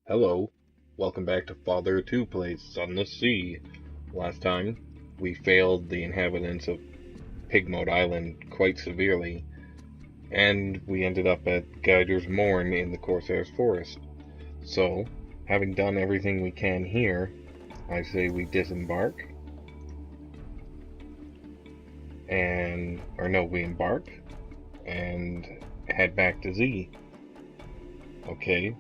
Hello, welcome back to FatherofTwo plays Sunless Sea. Last time, we failed the inhabitants of Pigmode Island quite severely, and we ended up at Geiger's Morn in the Corsair's Forest. So, having done everything we can here, I say we disembark, we embark, and head back to Z. Okay,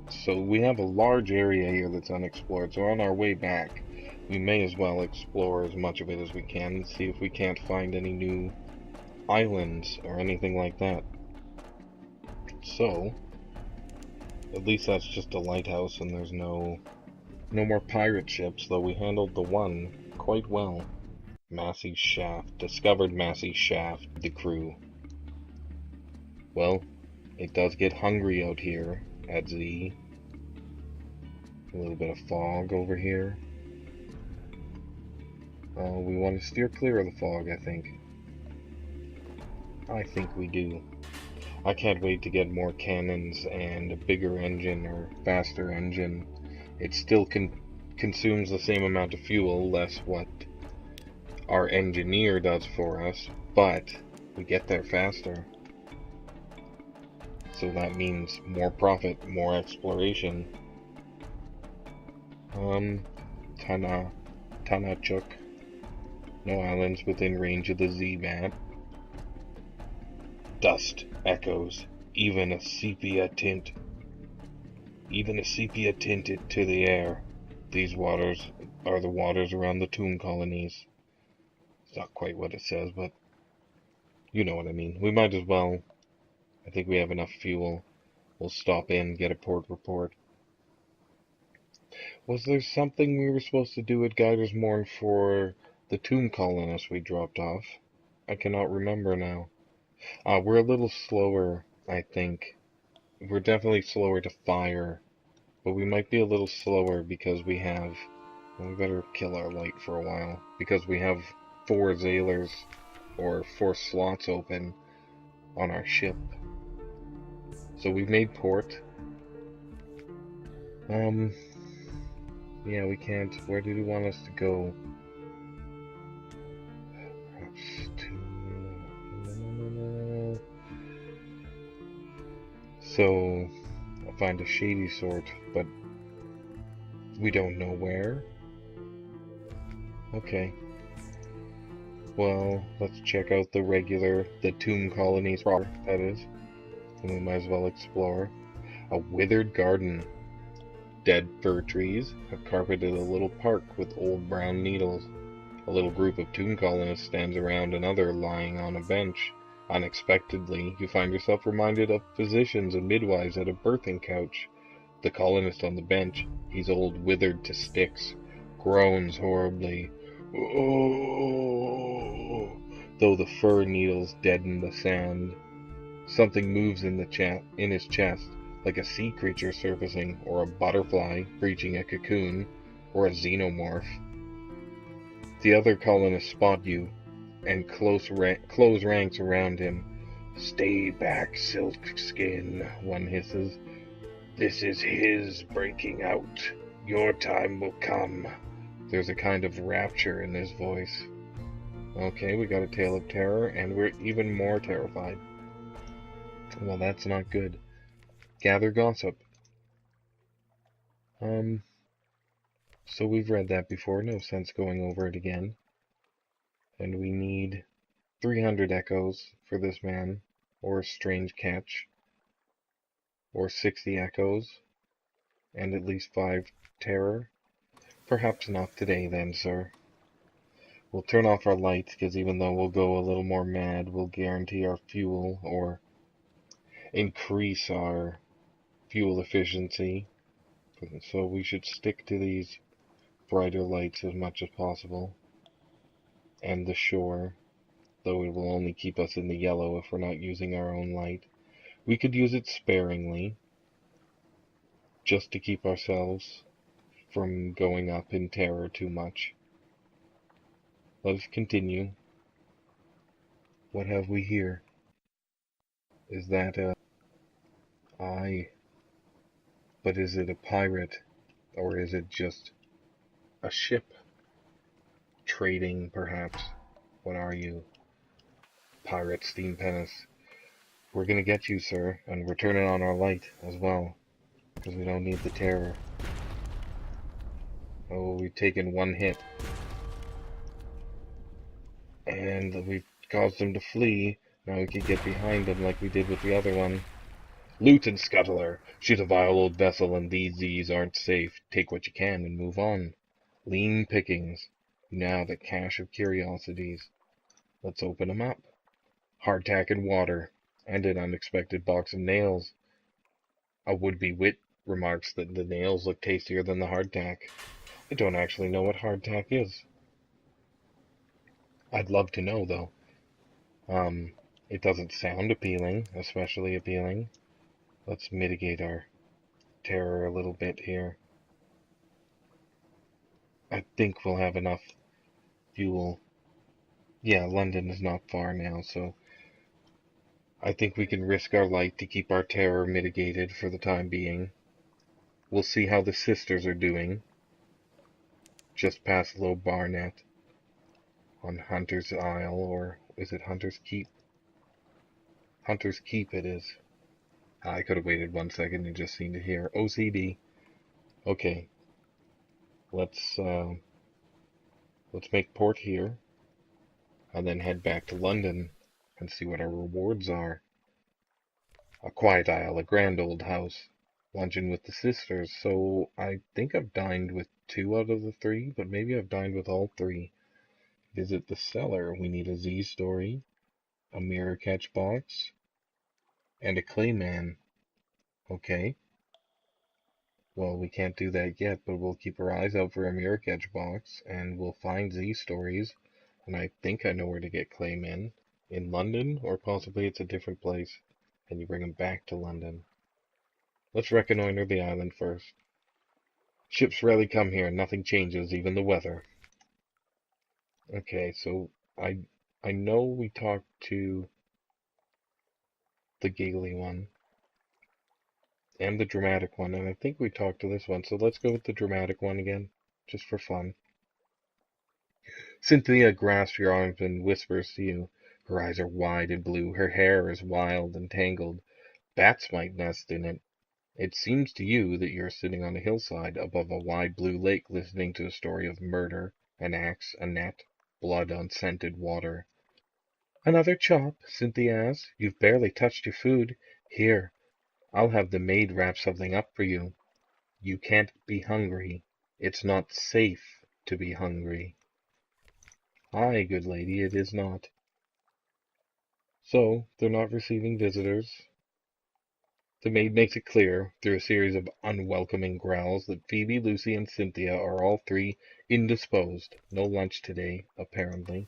so we have a large area here that's unexplored, so on our way back, we may as well explore as much of it as we can, see if we can't find any new islands or anything like that. So, at least that's just a lighthouse and there's no more pirate ships, though we handled the one quite well. Massey's Shaft. Discovered Massey's Shaft, the crew. Well, it does get hungry out here at Z. A little bit of fog over here. We want to steer clear of the fog, I think. I think we do. I can't wait to get more cannons and a bigger engine or faster engine. It still consumes the same amount of fuel, less what our engineer does for us, but we get there faster. So that means more profit, more exploration. Tanachuk. No islands within range of the Z map. Dust echoes, even a sepia tint to the air. These waters are the waters around the tomb colonies. It's not quite what it says, but you know what I mean. We might as well. I think we have enough fuel. We'll stop in, get a port report. Was there something we were supposed to do at Geiger's Morn for the tomb colonists we dropped off? I cannot remember now. We're a little slower, I think. We're definitely slower to fire, but we might be a little slower because we have... Well, we better kill our light for a while, because we have 4 Zailers, or 4 slots open on our ship. So we've made port. Yeah, we can't... Where did he want us to go? Perhaps to... So, I'll find a shady sort, but we don't know where. Okay. Well, let's check out the tomb colonies proper, that is. And we might as well explore. A withered garden. Dead fir trees have carpeted a little park with old brown needles. A little group of tomb colonists stands around another lying on a bench. Unexpectedly, you find yourself reminded of physicians and midwives at a birthing couch. The colonist on the bench, he's old, withered to sticks, groans horribly, "Oh," though the fir needles deaden the sound. Something moves in his chest, like a sea creature surfacing, or a butterfly breaching a cocoon, or a xenomorph. The other colonists spot you, and close ranks around him. "Stay back, Silkskin," one hisses. "This is his breaking out. Your time will come." There's a kind of rapture in his voice. Okay, we got a tale of terror, and we're even more terrified. Well, that's not good. Gather gossip. So we've read that before, no sense going over it again. And we need 300 echoes for this man, or a strange catch, or 60 echoes, and at least 5 terror. Perhaps not today then, sir. We'll turn off our lights, because even though we'll go a little more mad, we'll guarantee our fuel, or increase our fuel efficiency. So we should stick to these brighter lights as much as possible. And the shore, though it will only keep us in the yellow if we're not using our own light. We could use it sparingly, just to keep ourselves from going up in terror too much. Let us continue. What have we here? Is that a... Aye. But is it a pirate, or is it just a ship? Trading, perhaps? What are you? Pirate steam pinnace. We're gonna get you, sir, and we're turning on our light as well, because we don't need the terror. Oh, we've taken one hit. And we've caused them to flee. Now we can get behind them like we did with the other one. Loot and scuttle her. She's a vile old vessel, and these aren't safe. Take what you can and move on. Lean pickings. Now the cache of curiosities. Let's open them up. Hardtack and water. And an unexpected box of nails. A would-be wit remarks that the nails look tastier than the hardtack. I don't actually know what hardtack is. I'd love to know, though. It doesn't sound appealing, especially appealing. Let's mitigate our terror a little bit here. I think we'll have enough fuel. Yeah, London is not far now, so I think we can risk our light to keep our terror mitigated for the time being. We'll see how the sisters are doing. Just past Low Barnet on Hunter's Isle, or is it Hunter's Keep? Hunter's Keep it is. I could have waited 1 second and just seen it here. OCD. Okay. Let's make port here, and then head back to London and see what our rewards are. A quiet isle, a grand old house, luncheon with the sisters. So I think I've dined with 2 out of the 3, but maybe I've dined with all 3. Visit the cellar. We need a Z story, a mirror catch box, and a clayman. Okay. Well, we can't do that yet, but we'll keep our eyes out for a mirror catch box, and we'll find Z stories. And I think I know where to get claymen. In London, or possibly it's a different place, and you bring them back to London. Let's reconnoiter the island first. Ships rarely come here, nothing changes, even the weather. Okay, so I know we talked to the giggly one and the dramatic one, and I think we talked to this one, so let's go with the dramatic one again, just for fun. Cynthia grasps your arms and whispers to you. Her eyes are wide and blue, her hair is wild and tangled. Bats might nest in it. It seems to you that you're sitting on a hillside above a wide blue lake listening to a story of murder, an axe, a net, blood on scented water. Another chop, Cynthia asks. You've barely touched your food. Here, I'll have the maid wrap something up for you. You can't be hungry. It's not safe to be hungry. Aye, good lady, it is not. So, they're not receiving visitors. The maid makes it clear, through a series of unwelcoming growls, that Phoebe, Lucy, and Cynthia are all 3 indisposed. No lunch today, apparently.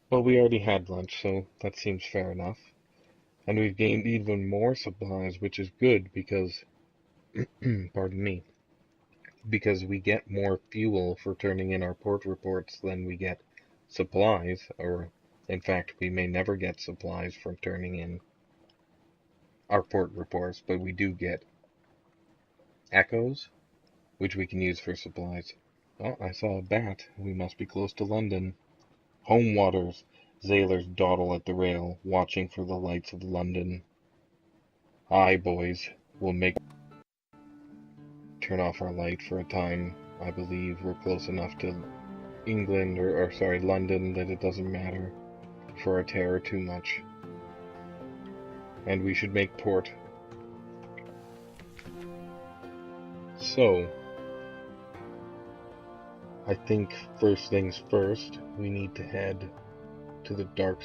Well, we already had lunch, so that seems fair enough. And we've gained even more supplies, which is good because, pardon me, because we get more fuel for turning in our port reports than we get supplies, or in fact, we may never get supplies from turning in our port reports, but we do get echoes, which we can use for supplies. Oh, I saw a bat. We must be close to London. Home waters. Sailors dawdle at the rail, watching for the lights of London. Aye, boys, we'll turn off our light for a time. I believe we're close enough to England, or sorry, London, that it doesn't matter for our terror too much. And we should make port. So, I think first things first, we need to head to the dark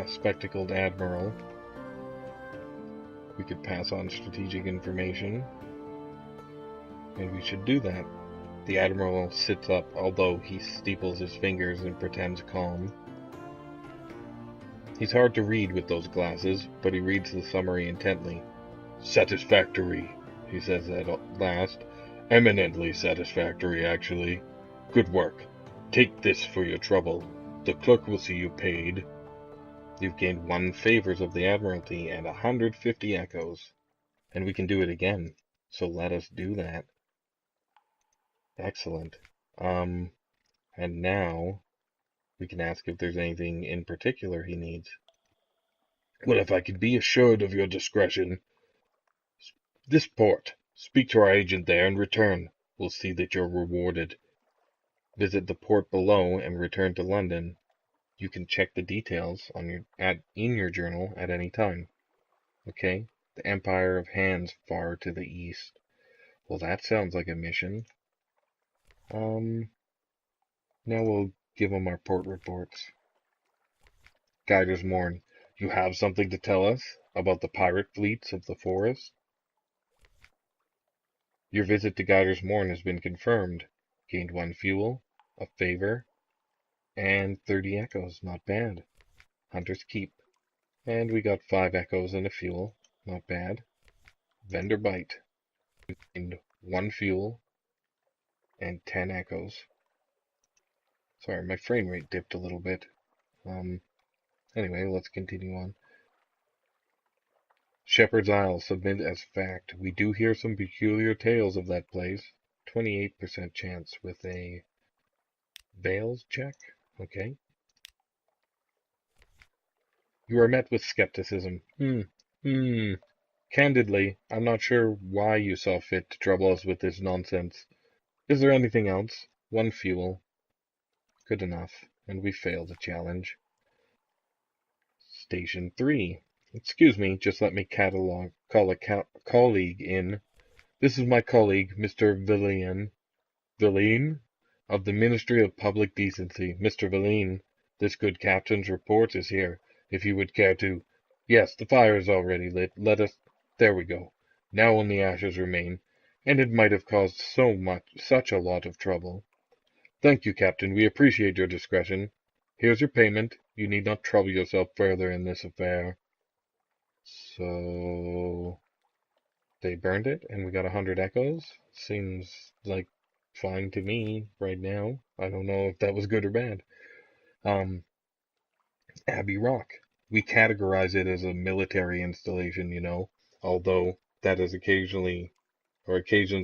spectacled Admiral. We could pass on strategic information, and we should do that. The Admiral sits up, although he steeples his fingers and pretends calm. He's hard to read with those glasses, but he reads the summary intently. Satisfactory, he says at last. Eminently satisfactory, actually. Good work. Take this for your trouble. The clerk will see you paid. You've gained 1 favors of the Admiralty and 150 echoes. And we can do it again. So let us do that. Excellent. And now we can ask if there's anything in particular he needs. Well, if I could be assured of your discretion, this port. Speak to our agent there and return. We'll see that you're rewarded. Visit the port below and return to London. You can check the details on in your journal at any time. Okay? The Empire of Hands far to the east. Well, that sounds like a mission. Now we'll give him our port reports. Guiders Morn, you have something to tell us about the pirate fleets of the forest? Your visit to Guiders Morn has been confirmed. Gained 1 fuel, a favor, and 30 echoes. Not bad. Hunter's Keep. And we got 5 echoes and a fuel. Not bad. Vendor Bite. Gained 1 fuel and 10 echoes. Sorry, my frame rate dipped a little bit. Anyway, let's continue on. Shepherd's Isle, submit as fact. We do hear some peculiar tales of that place. 28% chance with a Veils check. Okay. You are met with skepticism. Candidly, I'm not sure why you saw fit to trouble us with this nonsense. Is there anything else? 1 fuel. Good enough. And we failed the challenge. Station 3. Excuse me, just let me call a colleague in. This is my colleague, Mr. Villeen, of the Ministry of Public Decency. Mr. Villeen, this good captain's report is here, if you would care to... Yes, the fire is already lit. Let us... There we go. Now only ashes remain, and it might have caused such a lot of trouble. Thank you, Captain. We appreciate your discretion. Here's your payment. You need not trouble yourself further in this affair. So... They burned it, and we got 100 echoes. Seems like fine to me right now. I don't know if that was good or bad. Abbey Rock. We categorize it as a military installation, you know, although that has occasioned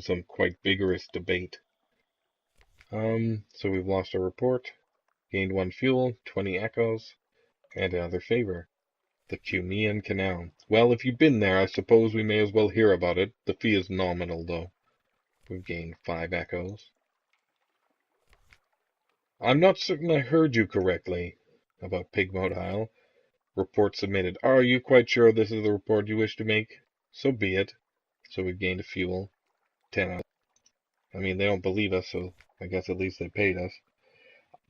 some quite vigorous debate. So we've lost our report, gained 1 fuel, 20 echoes, and another favor. The Cumean Canal. Well, if you've been there, I suppose we may as well hear about it. The fee is nominal, though. We've gained 5 echoes. I'm not certain I heard you correctly about Pigmoat Isle. Report submitted. Are you quite sure this is the report you wish to make? So be it. So we've gained a fuel. 10 out. I mean, they don't believe us, so I guess at least they paid us.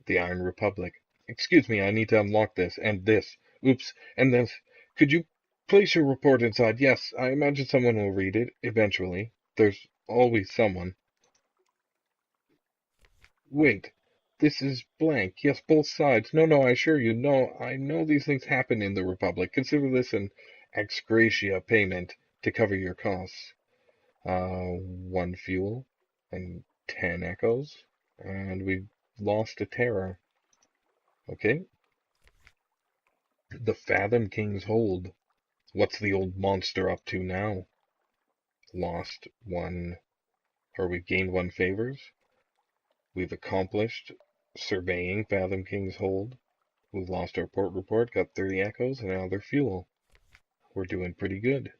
The Iron Republic. Excuse me, I need to unlock this, and this. Oops, and this. Could you place your report inside? Yes, I imagine someone will read it, eventually. There's always someone. Wait, this is blank. Yes, both sides. No, I assure you, no, I know these things happen in the Republic. Consider this an ex gratia payment to cover your costs. 1 fuel and 10 echoes, and we've lost a terror. Okay. The Fathom King's Hold. What's the old monster up to now? Lost 1, or we've gained 1 favors. We've accomplished surveying Fathom King's Hold. We've lost our port report, got 30 echoes, and another fuel. We're doing pretty good.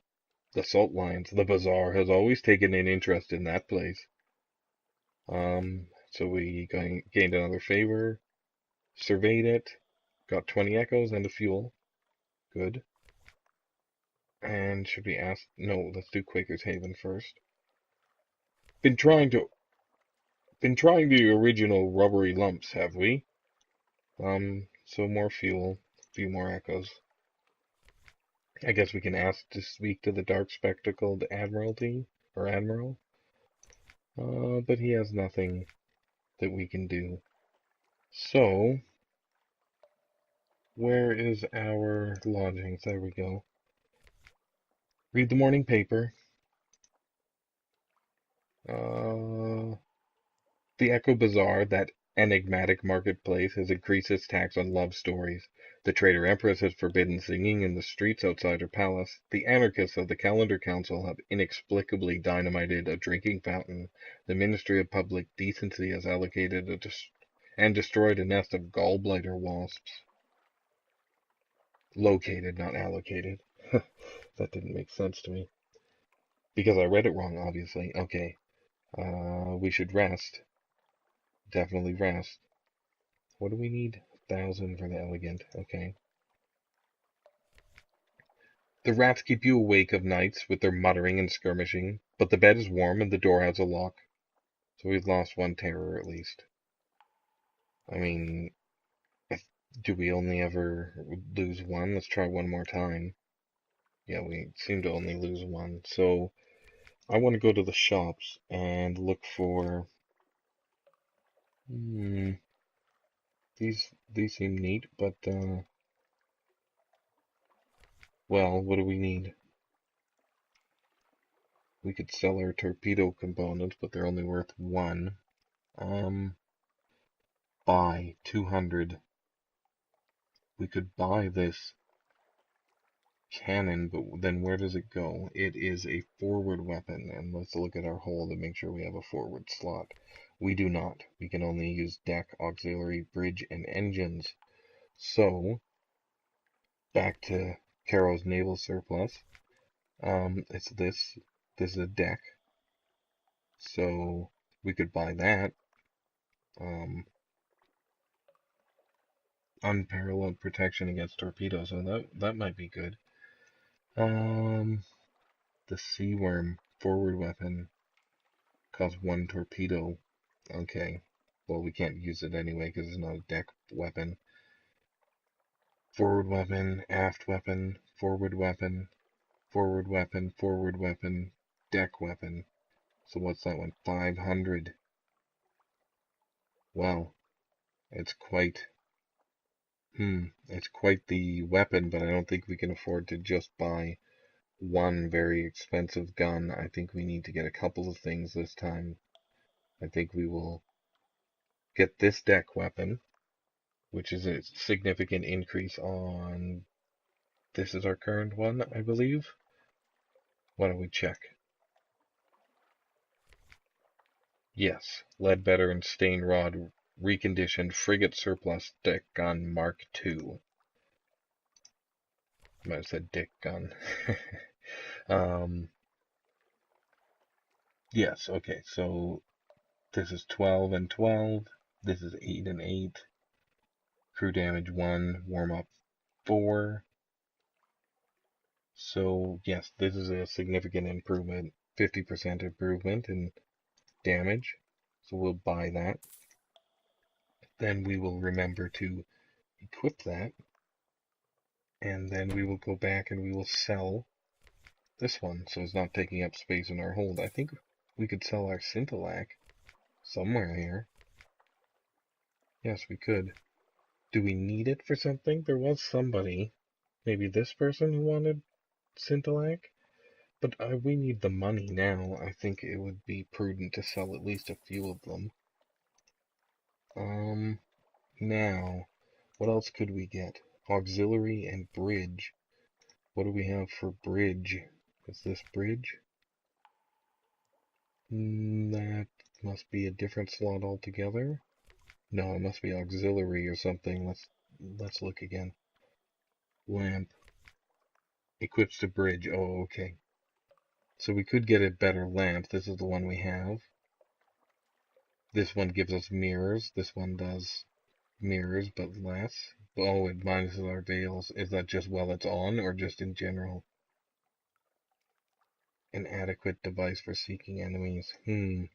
The Salt Lines, the Bazaar, has always taken an interest in that place. So we gained another favor, surveyed it, got 20 echoes and a fuel. Good. And should we ask? No, let's do Quaker's Haven first. Been trying the original rubbery lumps, have we? So more fuel, a few more echoes. I guess we can ask to speak to the dark spectacled Admiralty, or Admiral. But he has nothing that we can do. So, where is our lodgings? There we go. Read the morning paper. The Echo Bazaar, that enigmatic marketplace, has increased its tax on love stories. The traitor empress has forbidden singing in the streets outside her palace. The anarchists of the Calendar Council have inexplicably dynamited a drinking fountain. The Ministry of Public Decency has allocated and destroyed a nest of gallbladder wasps. Located, not allocated. That didn't make sense to me. Because I read it wrong, obviously. Okay. We should rest. Definitely rest. What do we need? 1,000 for the elegant. Okay. The rats keep you awake of nights with their muttering and skirmishing, but the bed is warm and the door has a lock. So we've lost one terror at least. I mean, do we only ever lose one? Let's try one more time. Yeah, we seem to only lose one. So I want to go to the shops and look for... These seem neat, but well, what do we need? We could sell our torpedo components, but they're only worth 1. Buy 200. We could buy this cannon, but then where does it go? It is a forward weapon, and let's look at our hold and make sure we have a forward slot. We do not. We can only use deck, auxiliary, bridge, and engines. So, back to Caro's naval surplus. It's this. This is a deck. So, we could buy that. Unparalleled protection against torpedoes, so that might be good. The sea worm forward weapon costs 1 torpedo. Okay, well we can't use it anyway because it's not a deck weapon. Forward weapon, aft weapon, forward weapon, forward weapon, forward weapon, deck weapon. So what's that one? 500. Well, it's quite it's quite the weapon, but I don't think we can afford to just buy one very expensive gun. I think we need to get a couple of things this time. I think we will get this deck weapon, which is a significant increase on... This is our current one, I believe. Why don't we check? Yes, Leadbetter and Stain Rod reconditioned frigate surplus deck gun Mark II. I might have said dick gun. Yes, okay, so this is 12 and 12. This is 8 and 8. Crew damage 1, warm up 4. So yes, this is a significant improvement, 50% improvement in damage. So we'll buy that. Then we will remember to equip that. And then we will go back and we will sell this one, so it's not taking up space in our hold. I think we could sell our Scintillac somewhere here. Yes, we could. Do we need it for something? There was somebody, maybe this person who wanted Scintillac? But we need the money now. I think it would be prudent to sell at least a few of them. Now, what else could we get? Auxiliary and bridge. What do we have for bridge? Is this bridge? That must be a different slot altogether. No, it must be auxiliary or something. Let's look again. Lamp. Equips to bridge. Oh, okay. So we could get a better lamp. This is the one we have. This one gives us mirrors. This one does mirrors, but less. Oh, it minuses our veils. Is that just while it's on, or just in general? An adequate device for seeking enemies. And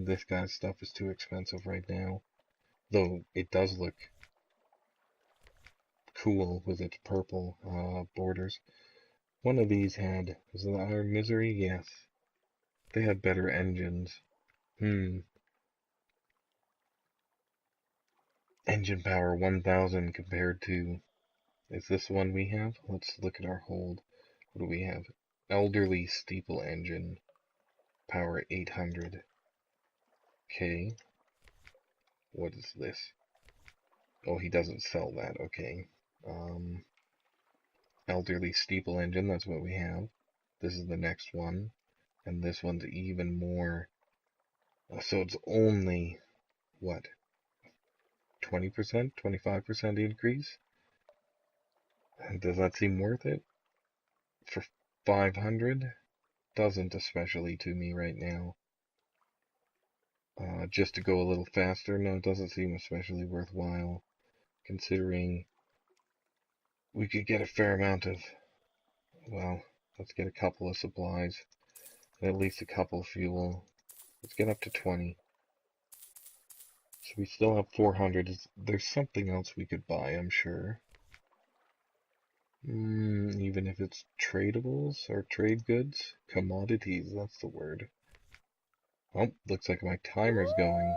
this guy's stuff is too expensive right now. Though it does look cool with its purple borders. One of these had... Was it Iron Misery? Yes. They had better engines. Engine power 1000 compared to... Is this the one we have? Let's look at our hold. What do we have? Elderly steeple engine. Power 800. Okay. What is this? Oh, he doesn't sell that. Okay. Elderly steeple engine, that's what we have. This is the next one. And this one's even more. So it's only, what, 20%, 25% increase? Does that seem worth it? For 500? Doesn't especially to me right now. Just to go a little faster, no, it doesn't seem especially worthwhile, considering we could get a fair amount of, well, let's get a couple of supplies, and at least a couple of fuel. Let's get up to 20. So we still have 400. There's something else we could buy, I'm sure. Even if it's tradables or trade goods? Commodities, that's the word. Oh, looks like my timer's going.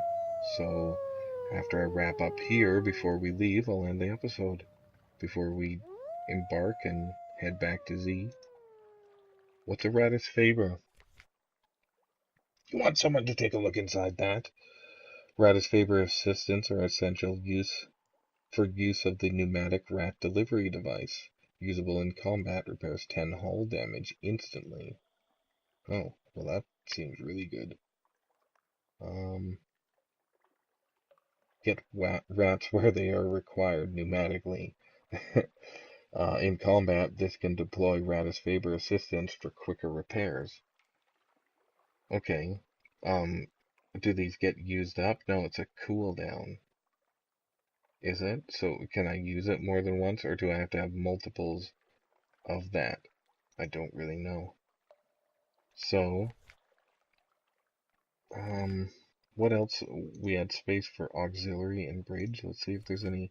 So, after I wrap up here, before we leave, I'll end the episode. Before we embark and head back to Z. What's a Radis Faber? You want someone to take a look inside that? Radis Faber assistants are essential for use of the pneumatic rat delivery device. Usable in combat, repairs 10 hull damage instantly. Oh, well that seems really good. Get rats where they are required pneumatically. In combat, this can deploy Radis Faber assistance for quicker repairs. Okay. Do these get used up? No, it's a cooldown. Is it? So can I use it more than once, or do I have to have multiples of that? I don't really know. So, what else? We had space for auxiliary and bridge. Let's see if there's any.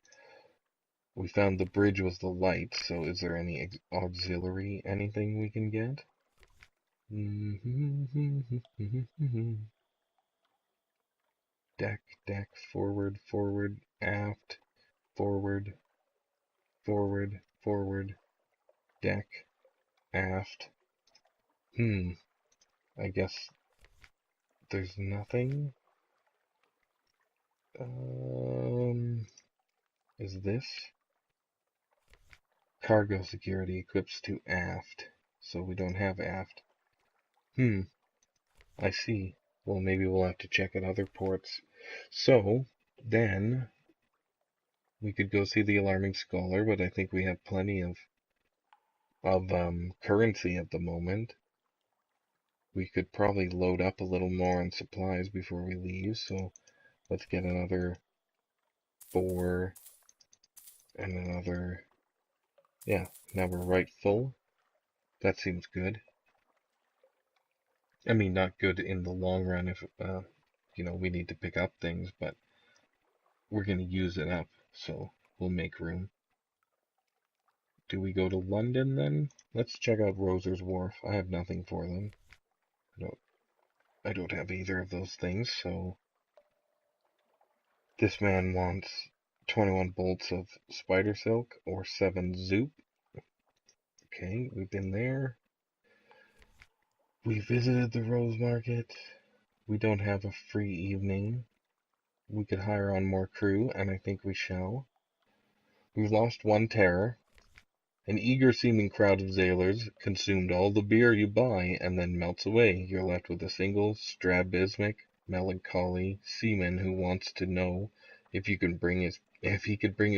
We found the bridge was the light, so is there any auxiliary anything we can get? Deck, forward, aft, forward, deck, aft. I guess there's nothing. Is this? Cargo security equips to aft, so we don't have aft. I see. Well, maybe we'll have to check at other ports. So, then, we could go see the Alarming Scholar, but I think we have plenty of currency at the moment. We could probably load up a little more on supplies before we leave, so let's get another 4 and another, yeah, now we're right full. That seems good. I mean, not good in the long run if, we need to pick up things, but we're going to use it up, so we'll make room. Do we go to London then? Let's check out Roser's Wharf. I have nothing for them. I don't have either of those things, so this man wants 21 bolts of spider silk or 7 zoop. Okay, we've been there. We visited the Rose Market. We don't have a free evening. We could hire on more crew, and I think we shall. We've lost 1 terror. An eager-seeming crowd of sailors consumed all the beer you buy and then melts away. You're left with a single strabismic, melancholy seaman who wants to know if he could bring his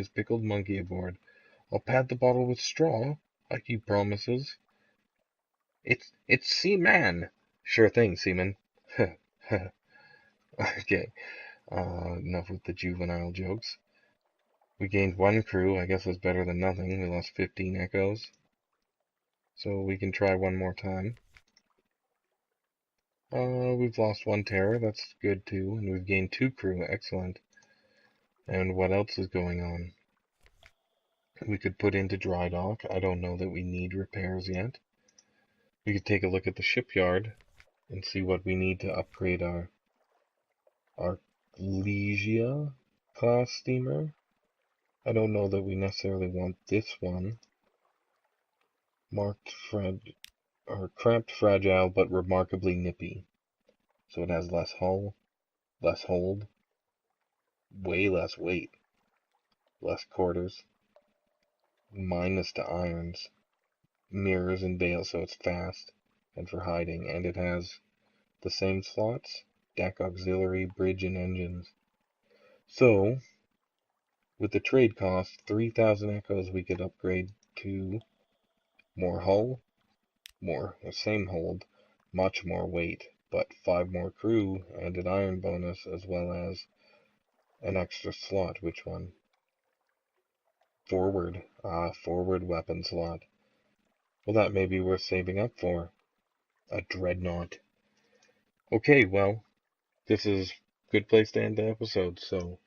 pickled monkey aboard. I'll pad the bottle with straw, like he promises. It's Seaman. Sure thing, Seaman. Okay. Enough with the juvenile jokes. We gained 1 crew. I guess that's better than nothing. We lost 15 echoes. So we can try one more time. We've lost 1 terror. That's good too. And we've gained 2 crew. Excellent. And what else is going on? We could put into dry dock. I don't know that we need repairs yet. We could take a look at the shipyard and see what we need to upgrade our Legia class steamer. I don't know that we necessarily want this one. Cramped, fragile, but remarkably nippy. So it has less hull, less hold, way less weight. less quarters, minus to irons, mirrors and bail so it's fast and for hiding, and it has the same slots, deck, auxiliary, bridge, and engines. So, with the trade cost, 3,000 echoes, we could upgrade to more hull, same hold, much more weight, but 5 more crew and an iron bonus, as well as an extra slot. Which one? Forward. Forward weapon slot. Well, that may be worth saving up for. A dreadnought. Okay, well, this is a good place to end the episode, so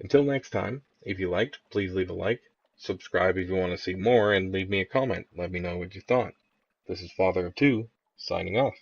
until next time, if you liked, please leave a like, subscribe if you want to see more, and leave me a comment. Let me know what you thought. This is Father of Two, signing off.